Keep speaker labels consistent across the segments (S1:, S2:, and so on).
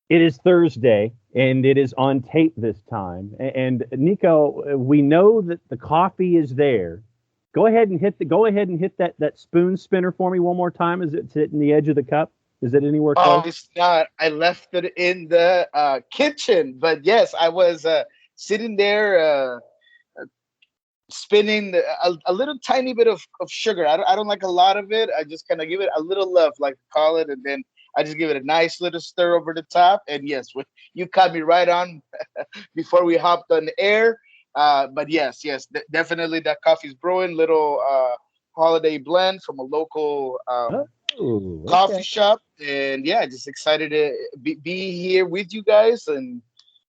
S1: It is Thursday, and it is on tape this time. And Niko, we know that the coffee is there. Go ahead and hit that spoon spinner for me one more time. Is it hitting the edge of the cup? Is it anywhere
S2: Oh,
S1: close?
S2: it's not. I left it in the kitchen, but yes, I was sitting there spinning a little tiny bit of sugar. I don't like a lot of it. I just kind of give it a little love, like call it, and then I just give it a nice little stir over the top. And yes, you caught me right on before we hopped on the air. But yes, definitely that coffee's brewing. Little holiday blend from a local
S1: Oh,
S2: coffee
S1: okay.
S2: shop, and yeah, just excited to be here with you guys and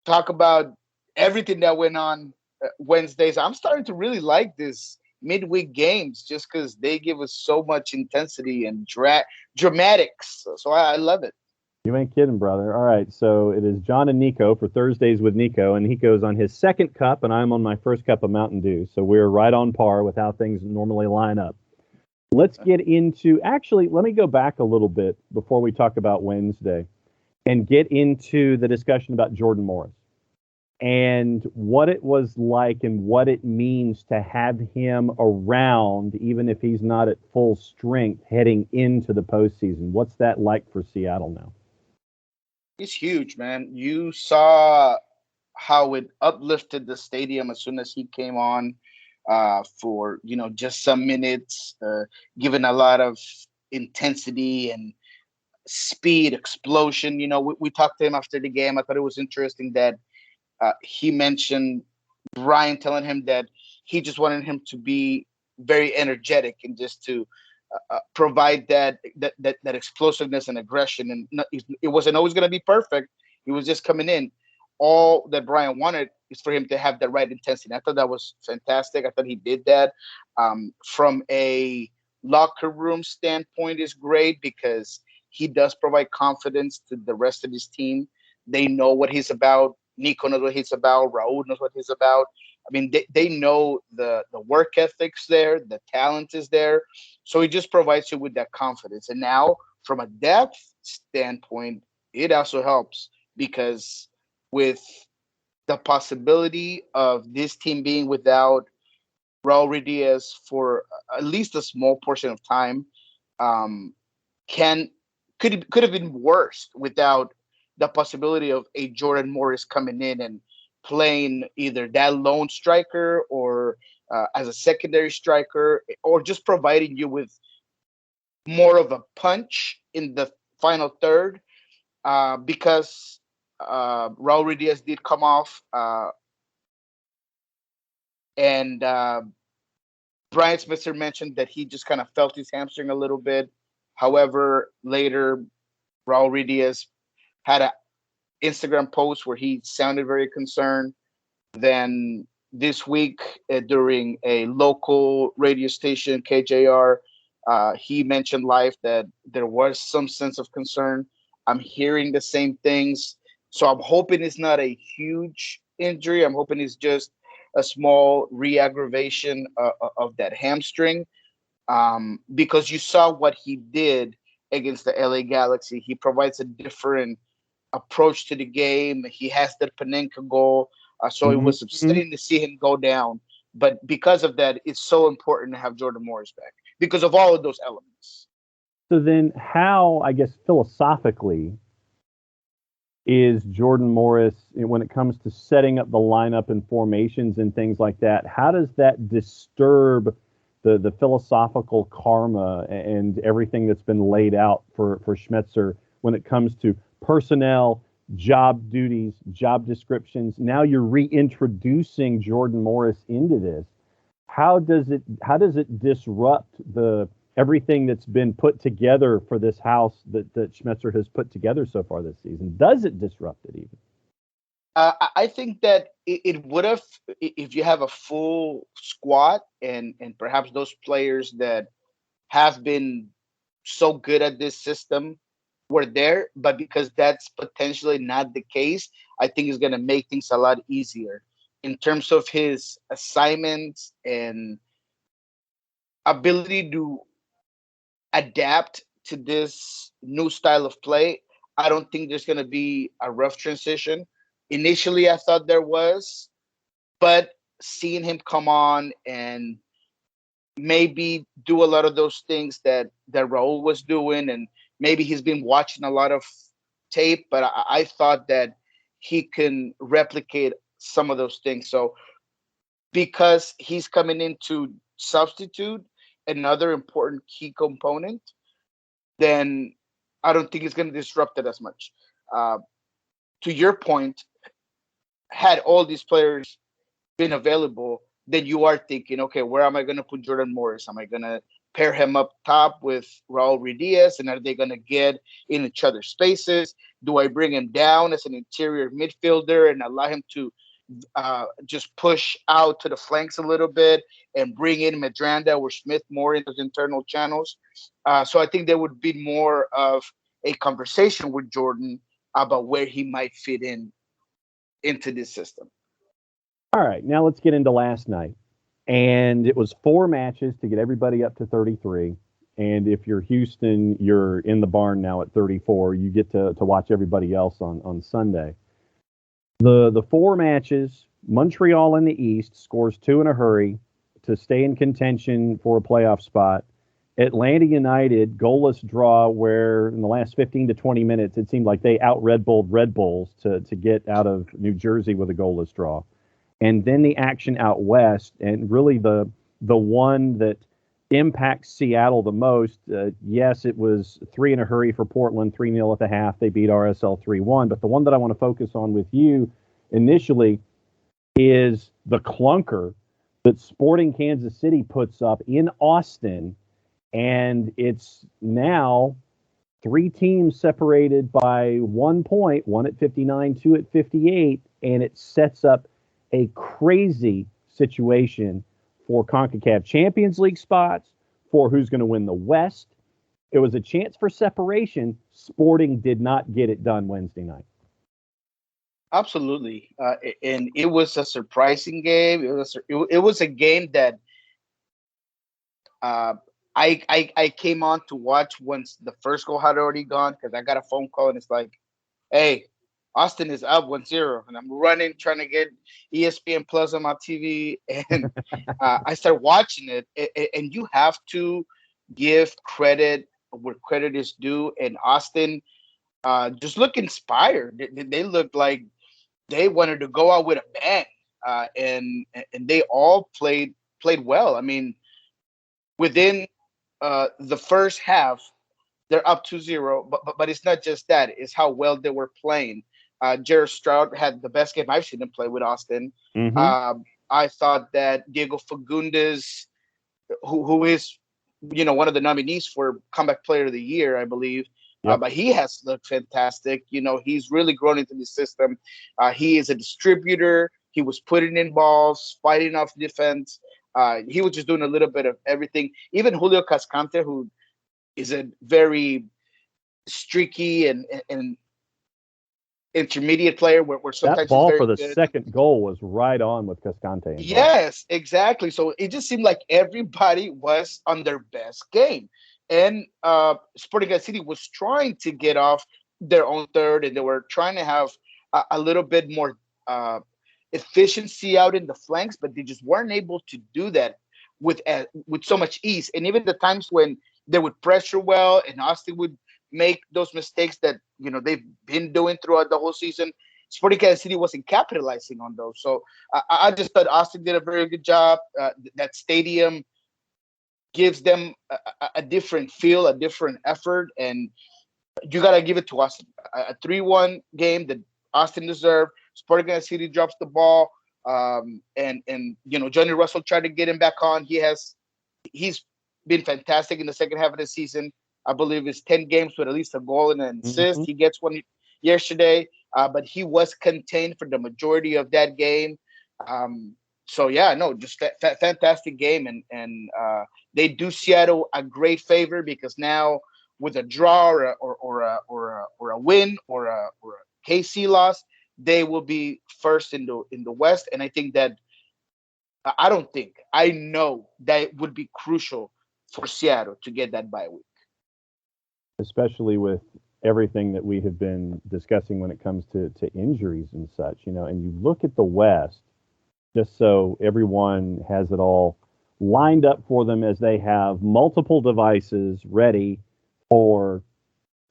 S2: talk about everything that went on Wednesdays. I'm starting to really like this midweek games just because they give us so much intensity and dramatics. So I love it.
S1: You ain't kidding, brother. All right, so it is John and Niko for Thursdays with Niko, and Niko's on his second cup, and I'm on my first cup of Mountain Dew. So we're right on par with how things normally line up. Let's get into actually, let me go back a little bit before we talk about Wednesday and get into the discussion about Jordan Morris and what it was like and what it means to have him around, even if he's not at full strength heading into the postseason. What's that like for Seattle now?
S2: He's huge, man. You saw how it uplifted the stadium as soon as he came on for just some minutes, giving a lot of intensity and speed, explosion. We talked to him after the game. I thought it was interesting that he mentioned Brian telling him that he just wanted him to be very energetic and just to provide that explosiveness and aggression. And it wasn't always going to be perfect. He was just coming in. All that Brian wanted is for him to have the right intensity. I thought that was fantastic. I thought he did that. From a locker room standpoint, is great because he does provide confidence to the rest of his team. They know what he's about. Niko knows what he's about. Raul knows what he's about. I mean, they know the work ethics there, the talent is there. So it just provides you with that confidence. And now, from a depth standpoint, it also helps because with the possibility of this team being without Raul Diaz for at least a small portion of time, um, can could have been worse without the possibility of a Jordan Morris coming in and playing either that lone striker or as a secondary striker, or just providing you with more of a punch in the final third because Raul Diaz did come off and Brian Smither mentioned that he just kind of felt his hamstring a little bit. However, later Raul Diaz had an Instagram post where he sounded very concerned. Then this week, during a local radio station, KJR, he mentioned live that there was some sense of concern. I'm hearing the same things. So I'm hoping it's not a huge injury. I'm hoping it's just a small re-aggravation of that hamstring because you saw what he did against the LA Galaxy. He provides a different approach to the game. He has that Panenka goal. So it was
S1: Mhm.
S2: upsetting to see him go down. But because of that, it's so important to have Jordan Morris back because of all of those elements.
S1: So then, how, I guess, philosophically, is Jordan Morris when it comes to setting up the lineup and formations and things like that? How does that disturb the philosophical karma and everything that's been laid out for Schmetzer when it comes to personnel, job duties, job descriptions? Now you're reintroducing Jordan Morris into this. How does it disrupt the everything that's been put together for this house that Schmetzer has put together so far this season? Does it disrupt it even?
S2: I think that it would have if you have a full squad and perhaps those players that have been so good at this system were there, but because that's potentially not the case, I think it's going to make things a lot easier in terms of his assignments and ability to adapt to this new style of play. I don't think there's going to be a rough transition. Initially, I thought there was, but seeing him come on and maybe do a lot of those things that Raul was doing, and maybe he's been watching a lot of tape, but I thought that he can replicate some of those things. So because he's coming in to substitute another important key component, then I don't think it's going to disrupt it as much. Uh, to your point, had all these players been available, then you are thinking, okay, where am I going to put Jordan Morris? Am I going to pair him up top with Raul Ruidiaz, and are they going to get in each other's spaces? Do I bring him down as an interior midfielder and allow him to just push out to the flanks a little bit and bring in Medranda or Smith more in those internal channels? So I think there would be more of a conversation with Jordan about where he might fit into this system.
S1: All right, now let's get into last night. And it was 4 matches to get everybody up to 33. And if you're Houston, you're in the barn now at 34. You get to watch everybody else on Sunday. The 4 matches, Montreal in the East scores 2 in a hurry to stay in contention for a playoff spot. Atlanta United, goalless draw, where in the last 15 to 20 minutes, it seemed like they out-Red Bulled Red Bulls to get out of New Jersey with a goalless draw. And then the action out west, and really the one that impacts Seattle the most. Yes, it was 3 in a hurry for Portland, 3-0 at the half. They beat RSL 3-1. But the one that I want to focus on with you initially is the clunker that Sporting Kansas City puts up in Austin. And it's now 3 teams separated by 1 point, one at 59, 2 at 58, and it sets up a crazy situation for CONCACAF Champions League spots, for who's going to win the West. It was a chance for separation. Sporting did not get it done Wednesday night.
S2: Absolutely, and it was a surprising game. It was a game that I came on to watch once the first goal had already gone, because I got a phone call and it's like, hey, Austin is up 1-0, and I'm running trying to get ESPN Plus on my TV, and I start watching it, and you have to give credit where credit is due. And Austin just look inspired. They looked like they wanted to go out with a bang, and they all played well. I mean, within the first half, they're up 2-0, but it's not just that. It's how well they were playing. Jared Stroud had the best game I've seen him play with Austin.
S1: Mm-hmm.
S2: I thought that Diego Fagundes, who is, one of the nominees for Comeback Player of the Year, I believe,
S1: Yep.
S2: but he has looked fantastic. He's really grown into the system. He is a distributor. He was putting in balls, fighting off defense. He was just doing a little bit of everything. Even Julio Cascante, who is a very streaky and intermediate player, where
S1: That
S2: sometimes he's
S1: ball
S2: very
S1: for the
S2: good.
S1: second goal was right on with Cascante involved.
S2: Yes, exactly. So it just seemed like everybody was on their best game. And Sporting Kansas City was trying to get off their own third, and they were trying to have a little bit more efficiency out in the flanks, but they just weren't able to do that with so much ease. And even the times when they would pressure well, and Austin would make those mistakes that they've been doing throughout the whole season, Sporting Kansas City wasn't capitalizing on those. So I just thought Austin did a very good job. That stadium gives them a different feel, a different effort, and you got to give it to Austin. A 3-1 game that Austin deserved. Sporting Kansas City drops the ball, and Johnny Russell tried to get him back on. He's been fantastic in the second half of the season. I believe it's 10 games with at least a goal and an assist.
S1: Mm-hmm.
S2: He gets one yesterday, but he was contained for the majority of that game. So yeah, no, just fantastic game, and they do Seattle a great favor, because now with a draw or a win or a KC loss, they will be first in the West. And I think that I know that would be crucial for Seattle to get that bye week.
S1: Especially with everything that we have been discussing when it comes to injuries and such, and you look at the West, just so everyone has it all lined up for them as they have multiple devices ready for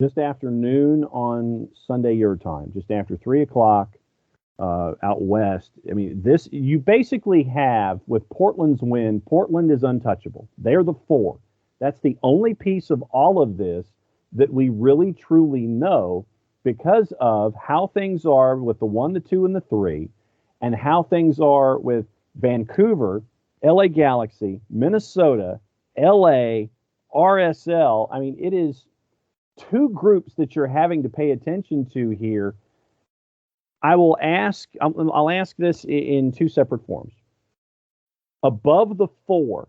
S1: just after noon on Sunday your time, just after 3 o'clock out west. I mean, this you basically have with Portland's win. Portland is untouchable. They're the 4. That's the only piece of all of this that we really truly know because of how things are with the 1, the 2, and the 3, and how things are with Vancouver, LA Galaxy, Minnesota, LA, RSL. I mean, it is 2 groups that you're having to pay attention to here. I'll ask this in 2 separate forms. Above the 4,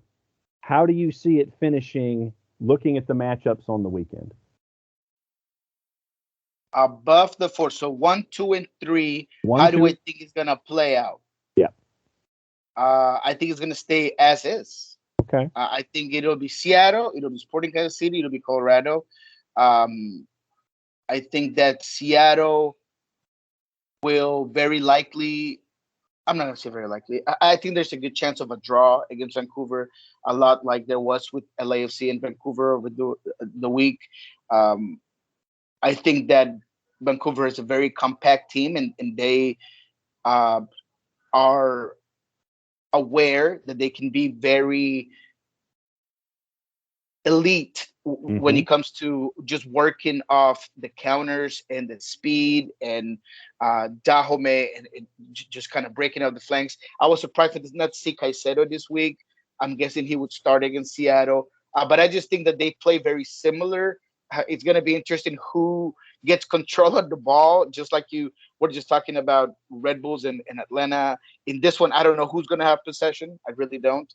S1: how do you see it finishing looking at the matchups on the weekend?
S2: Above the 4. So 1, 2, and 3. How do I think it's going to play out?
S1: Yeah.
S2: I think it's going to stay as is.
S1: Okay.
S2: I think it'll be Seattle. It'll be Sporting Kansas City. It'll be Colorado. I think that Seattle will very likely, I'm not going to say very likely, I think there's a good chance of a draw against Vancouver, a lot like there was with LAFC and Vancouver over the week. I think that Vancouver is a very compact team, and they are aware that they can be very elite when it comes to just working off the counters and the speed and Dahome and just kind of breaking out the flanks. I was surprised to not see Caicedo this week. I'm guessing he would start against Seattle. But I just think that they play very similar. It's going to be interesting who gets control of the ball, just like you were just talking about Red Bulls and Atlanta. In this one, I don't know who's going to have possession. I really don't.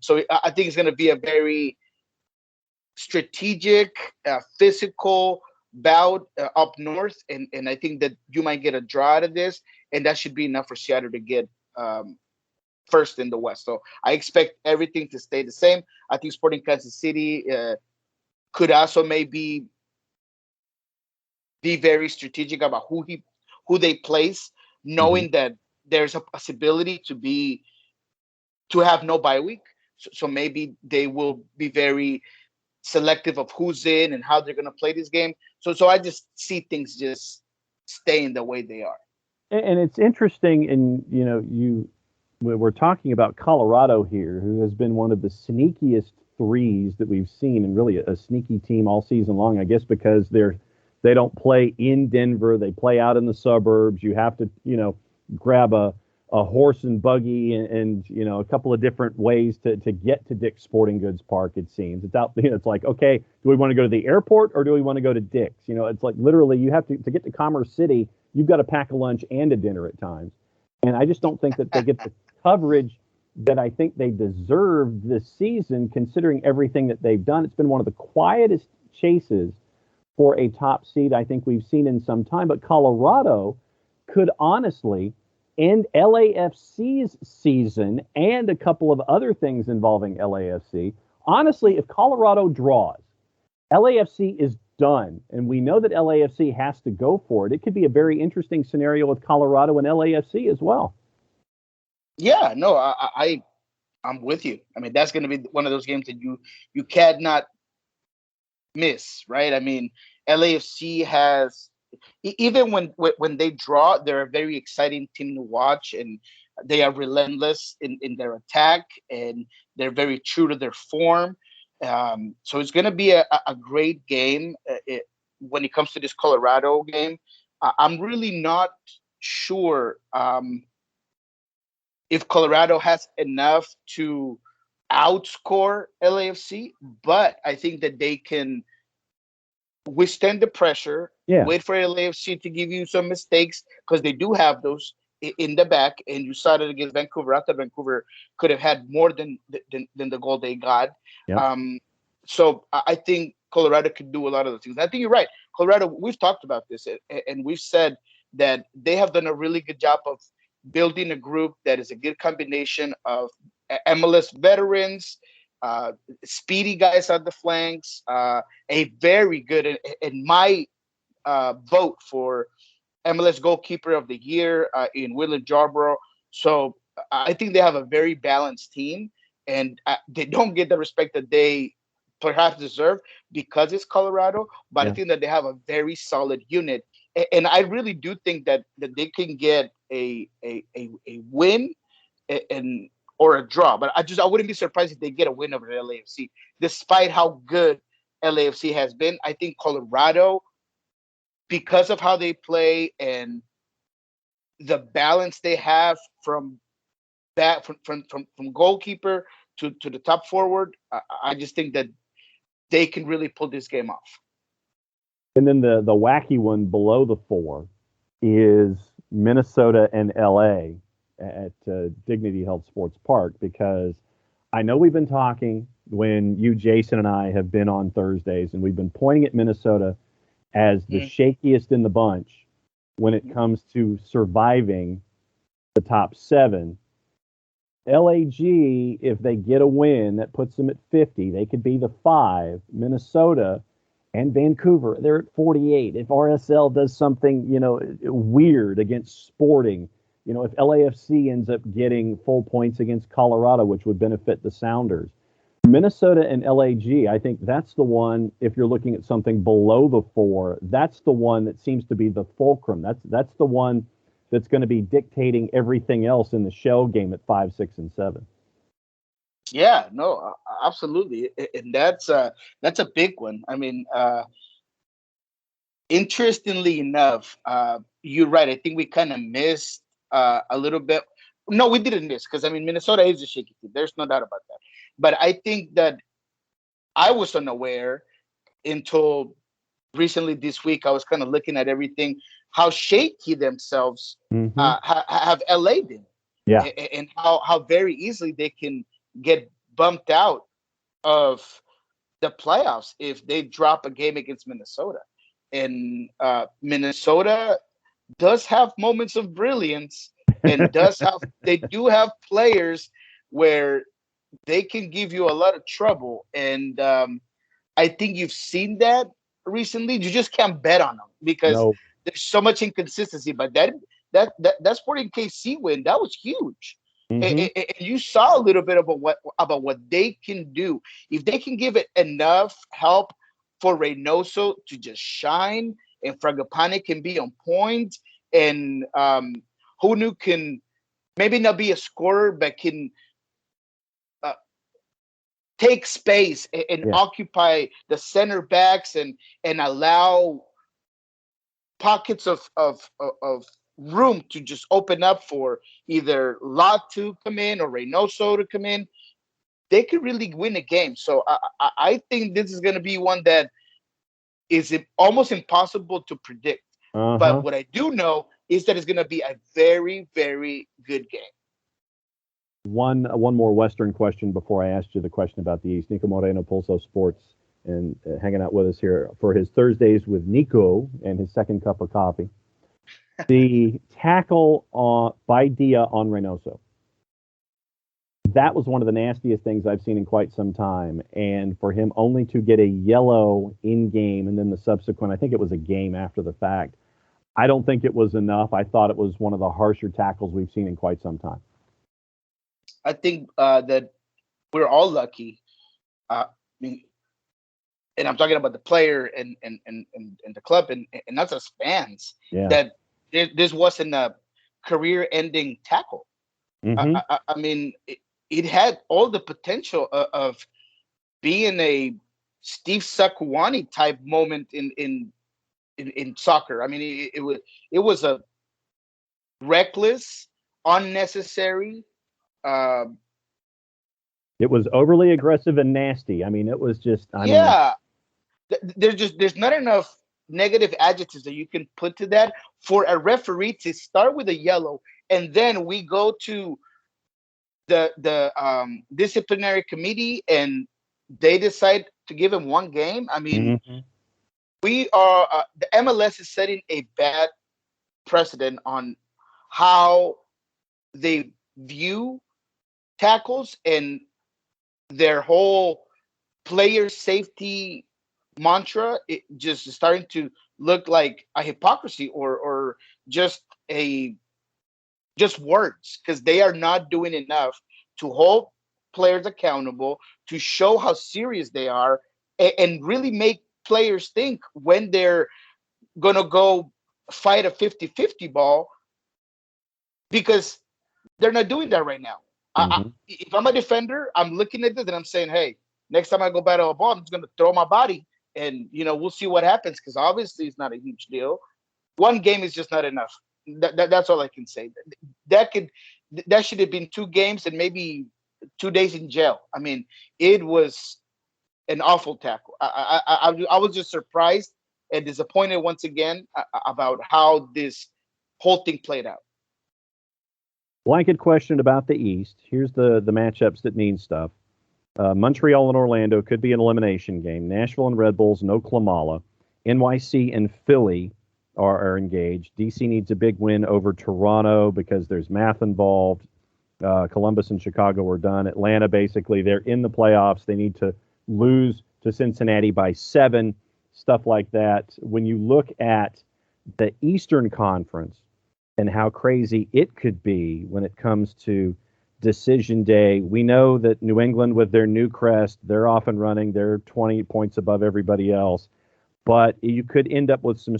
S2: So I think it's going to be a very strategic, physical bout up north, and I think that you might get a draw out of this, and that should be enough for Seattle to get first in the West. So I expect everything to stay the same. I think Sporting Kansas City could also maybe be very strategic about who they place, knowing that there's a possibility to have no bye week. So maybe they will be very selective of who's in and how they're going to play this game. So I just see things just staying the way they are.
S1: And it's interesting, and we're talking about Colorado here, who has been one of the sneakiest threes that we've seen, and really a sneaky team all season long. I guess because they don't play in Denver, they play out in the suburbs. You have to grab a horse and buggy and a couple of different ways to get to Dick's Sporting Goods Park. It seems it's out. It's like, okay, do we want to go to the airport or do we want to go to Dick's? It's like literally you have to get to Commerce City. You've got to pack a lunch and a dinner at times, and I just don't think that they get the coverage that I think they deserve this season, considering everything that they've done. It's been one of the quietest chases for a top seed I think we've seen in some time. But Colorado could honestly end LAFC's season and a couple of other things involving LAFC. Honestly, if Colorado draws, LAFC is done. And we know that LAFC has to go for it. It could be a very interesting scenario with Colorado and LAFC as well.
S2: Yeah, no, I'm with you. I mean, that's going to be one of those games that you cannot miss, right? I mean, LAFC has, even when they draw, they're a very exciting team to watch, and they are relentless in their attack, and they're very true to their form. So it's going to be a great game when it comes to this Colorado game. I'm really not sure if Colorado has enough to outscore LAFC, but I think that they can withstand the pressure, wait for LAFC to give you some mistakes, because they do have those in the back, and you saw it against Vancouver. I thought Vancouver could have had more than the goal they got. Yep. So I think Colorado could do a lot of those things. I think you're right. Colorado, we've talked about this, and we've said that they have done a really good job of building a group that is a good combination of MLS veterans, speedy guys on the flanks, a very good, in my vote for MLS goalkeeper of the year in William Jarborough. So I think they have a very balanced team, and they don't get the respect that they perhaps deserve because it's Colorado. But I think that they have a very solid unit, and I really do think that they can get a win and or a draw. But I wouldn't be surprised if they get a win over LAFC, despite how good LAFC has been. I think Colorado, because of how they play and the balance they have from that from goalkeeper to the top forward, I just think that they can really pull this game off.
S1: And then the wacky one below the 4 is Minnesota and LA at Dignity Health Sports Park, because I know we've been talking when you, Jason, and I have been on Thursdays, and we've been pointing at Minnesota as the shakiest in the bunch when it comes to surviving the top 7. LAG, if they get a win, that puts them at 50. They could be the 5. Minnesota and Vancouver, they're at 48. If RSL does something, weird against Sporting, if LAFC ends up getting full points against Colorado, which would benefit the Sounders, Minnesota and LAG, I think that's the one, if you're looking at something below the 4, that's the one that seems to be the fulcrum. That's the one that's going to be dictating everything else in the shell game at 5, 6, and 7.
S2: Yeah, no, absolutely. And that's a big one. I mean, interestingly enough, you're right. I think we kind of missed a little bit. No, we didn't miss, because I mean, Minnesota is a shaky team. There's no doubt about that. But I think that I was unaware until recently this week. I was kind of looking at everything, how shaky themselves have LA been, and how very easily they can get bumped out of the playoffs if they drop a game against Minnesota. And Minnesota does have moments of brilliance, and they do have players where they can give you a lot of trouble. And I think you've seen that recently. You just can't bet on them because there's so much inconsistency. But that Sporting KC win, that was huge. And you saw a little bit about what they can do if they can give it enough help for Reynoso to just shine, and Fragapane can be on point, and Hunu can maybe not be a scorer, but can take space and occupy the center backs and allow pockets of room to just open up for either Lot to come in or Reynoso to come in. They could really win a game. So I think this is going to be one that is almost impossible to predict. But what I do know is that it's going to be a very, very good game.
S1: One more Western question before I asked you the question about the East. Niko Moreno, Pulso Sports, and hanging out with us here for his Thursdays with Niko and his second cup of coffee. The tackle by Dia on Reynoso. That was one of the nastiest things I've seen in quite some time. And for him only to get a yellow in game and then the subsequent, I think it was a game after the fact, I don't think it was enough. I thought it was one of the harsher tackles we've seen in quite some time.
S2: I think that we're all lucky. I mean, and I'm talking about the player and the club and not as fans, that this wasn't a career-ending tackle. I mean, it had all the potential of being a Steve Sakuani type moment in soccer. I mean, it was a reckless, unnecessary.
S1: It was overly aggressive and nasty. I mean, it was just.
S2: There's not enough negative adjectives that you can put to that for a referee to start with a yellow, and then we go to the disciplinary committee and they decide to give him one game. I mean, we are the MLS is setting a bad precedent on how they view tackles and their whole player safety mantra, it just starting to look like a hypocrisy, or just a just words, because they are not doing enough to hold players accountable, to show how serious they are, and really make players think when they're going to go fight a 50-50 ball, because they're not doing that right now.
S1: Mm-hmm.
S2: If I'm a defender, I'm looking at this and I'm saying, hey, next time I go battle a ball, I'm just going to throw my body, and we'll see what happens, because obviously it's not a huge deal. One game is just not enough. That's all I can say. That could that should have been 2 games and maybe 2 days in jail. I mean, it was an awful tackle. I was just surprised and disappointed once again about how this whole thing played out.
S1: Blanket question about the East. Here's the matchups that mean stuff. Montreal and Orlando could be an elimination game. Nashville and Red Bulls, no Klamala. NYC and Philly are engaged. DC needs a big win over Toronto because there's math involved. Columbus and Chicago are done. Atlanta, basically, they're in the playoffs. They need to lose to Cincinnati by 7, stuff like that. When you look at the Eastern Conference and how crazy it could be when it comes to decision day, we know that New England, with their new crest, they're off and running. They're 20 points above everybody else. But you could end up with some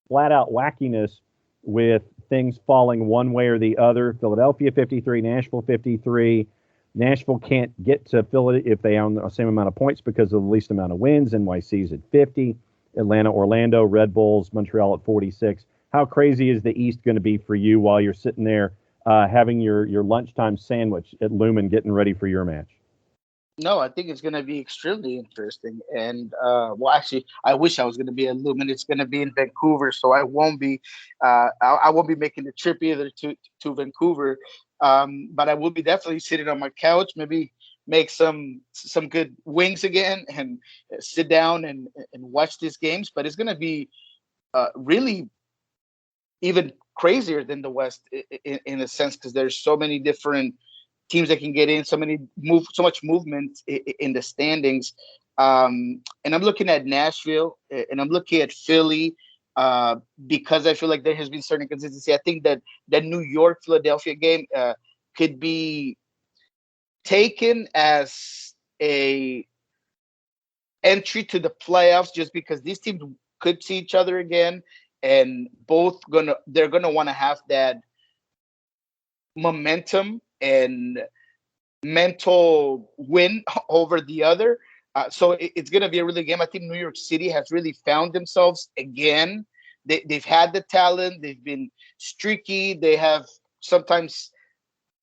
S1: flat out wackiness with things falling one way or the other. Philadelphia 53, Nashville 53. Nashville can't get to Philly if they own the same amount of points because of the least amount of wins. NYC's at 50. Atlanta, Orlando, Red Bulls, Montreal at 46. How crazy is the East going to be for you while you're sitting there having your lunchtime sandwich at Lumen getting ready for your match?
S2: No, I think it's going to be extremely interesting. And well, actually, I wish I was going to be at Lumen. It's going to be in Vancouver, so I won't be. I won't be making the trip either to Vancouver. But I will be definitely sitting on my couch, maybe make some good wings again, and sit down and watch these games. But it's going to be really even crazier than the West in a sense, because there's so many different teams that can get in, so much movement in the standings. And I'm looking at Nashville and I'm looking at Philly because I feel like there has been certain consistency. I think that New York Philadelphia game could be taken as a entry to the playoffs, just because these teams could see each other again, and they're gonna want to have that momentum and mental win over the other. So it's going to be a really game. I think New York City has really found themselves again. They've had the talent. They've been streaky. They have sometimes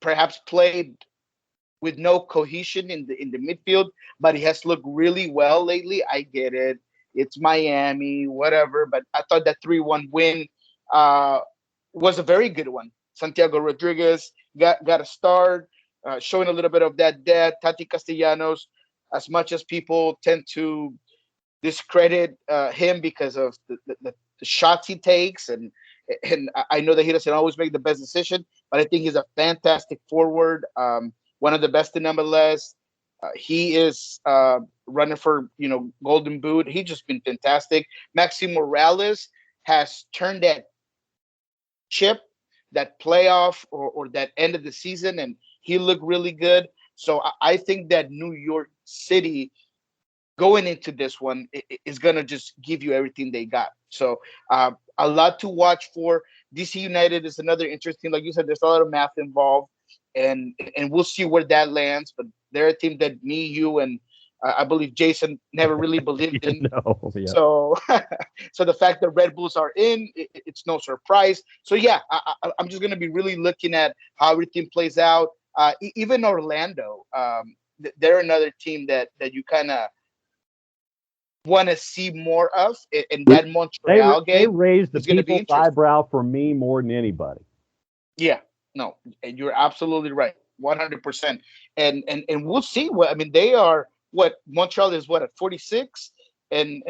S2: perhaps played with no cohesion in the midfield, but he has looked really well lately. I get it. It's Miami, whatever. But I thought that 3-1 win was a very good one. Santiago Rodriguez got a start, showing a little bit of that depth. Tati Castellanos, as much as people tend to discredit him because of the shots he takes, and I know that he doesn't always make the best decision, but I think he's a fantastic forward, one of the best in MLS. He is running for Golden Boot. He's just been fantastic. Maxi Morales has turned that chip, that playoff or that end of the season, and he looked really good. So I think that New York City going into this one is going to just give you everything they got. So a lot to watch for. DC United is another interesting, like you said, there's a lot of math involved, and we'll see where that lands. But they're a team that me, you, and I believe Jason never really believed in.
S1: No, yeah.
S2: So, so the fact that Red Bulls are in, it's no surprise. So yeah, I'm just gonna be really looking at how everything plays out. Even Orlando, they're another team that you kind of want to see more of. And that Montreal
S1: They
S2: game
S1: raised the
S2: is going to be
S1: people's
S2: interesting.
S1: eyebrow for me more than anybody.
S2: Yeah, no, and you're absolutely right, 100%. And we'll see what I mean. They are what Montreal is what at 46, and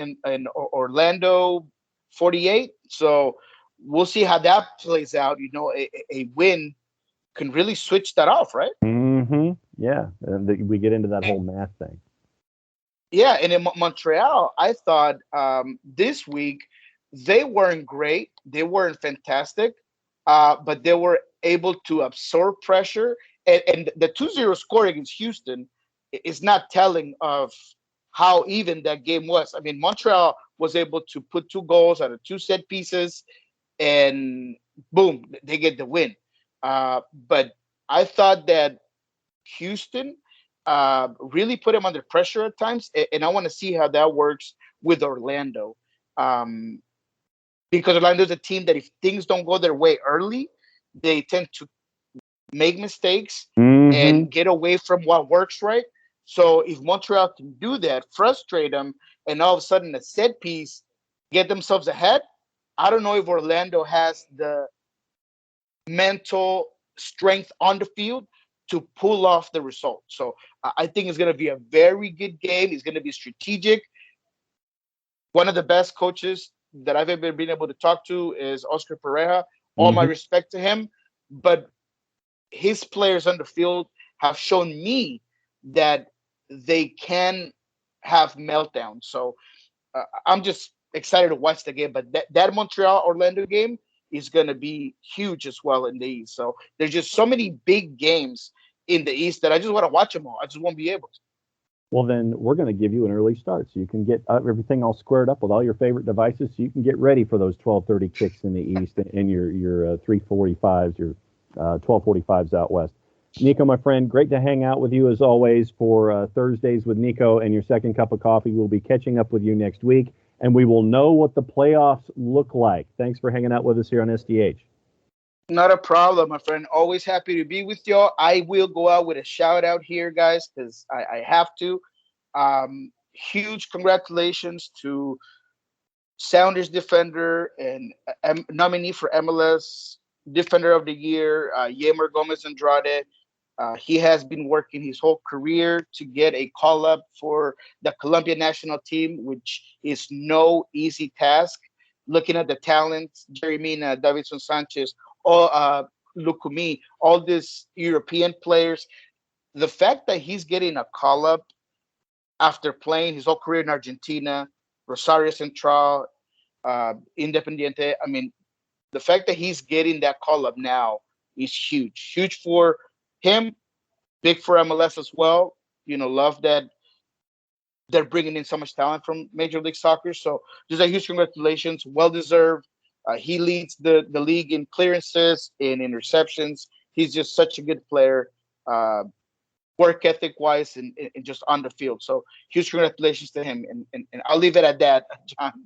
S2: Orlando 48. So we'll see how that plays out. A win can really switch that off, right?
S1: Mm-hmm. Yeah, and we get into that whole math thing.
S2: Yeah, and in Montreal, I thought this week they weren't great. They weren't fantastic, but they were able to absorb pressure. And the 2-0 score against Houston is not telling of how even that game was. I mean, Montreal was able to put two goals out of two set pieces, and boom, they get the win. But I thought that Houston really put him under pressure at times, and I want to see how that works with Orlando, um, because Orlando is a team that if things don't go their way early, they tend to make mistakes
S1: Mm-hmm.
S2: and get away from what works right. So if Montreal can do that, frustrate them, and all of a sudden a set piece get themselves ahead, I don't know if Orlando has the mental strength on the field to pull off the result. So I think it's going to be a very good game. It's going to be strategic. One of the best coaches that I've ever been able to talk to is Oscar Pereira. All my
S1: Mm-hmm.
S2: respect to him, but his players on the field have shown me that they can have meltdowns. So I'm just excited to watch the game. But that Montreal Orlando game is going to be huge as well in the East. So there's just so many big games in the East that I just want to watch them all. I just won't be able to.
S1: Well, then we're going to give you an early start so you can get everything all squared up with all your favorite devices so you can get ready for those 12:30 kicks in the East and your 3:45s, your 12:45s out west. Niko, my friend, great to hang out with you as always for Thursdays with Niko and your second cup of coffee. We'll be catching up with you next week, and we will know what the playoffs look like. Thanks for hanging out with us here on SDH.
S2: Not a problem, my friend. Always happy to be with y'all. I will go out with a shout out here, guys, because I have to. Huge congratulations to Sounders defender and nominee for MLS Defender of the Year, Yemer Gomez Andrade. He has been working his whole career to get a call up for the Colombia national team, which is no easy task. Looking at the talents, Jerry Mina, Davidson Sanchez, all Lukumi, all these European players, the fact that he's getting a call up after playing his whole career in Argentina, Rosario Central, Independiente. I mean, the fact that he's getting that call up now is huge. Huge for him, big for MLS as well. Love that they're bringing in so much talent from Major League Soccer. So just a huge congratulations, well deserved. He leads the league in clearances, in interceptions. He's just such a good player, work ethic wise, and just on the field. So huge congratulations to him. And I'll leave it at that, John.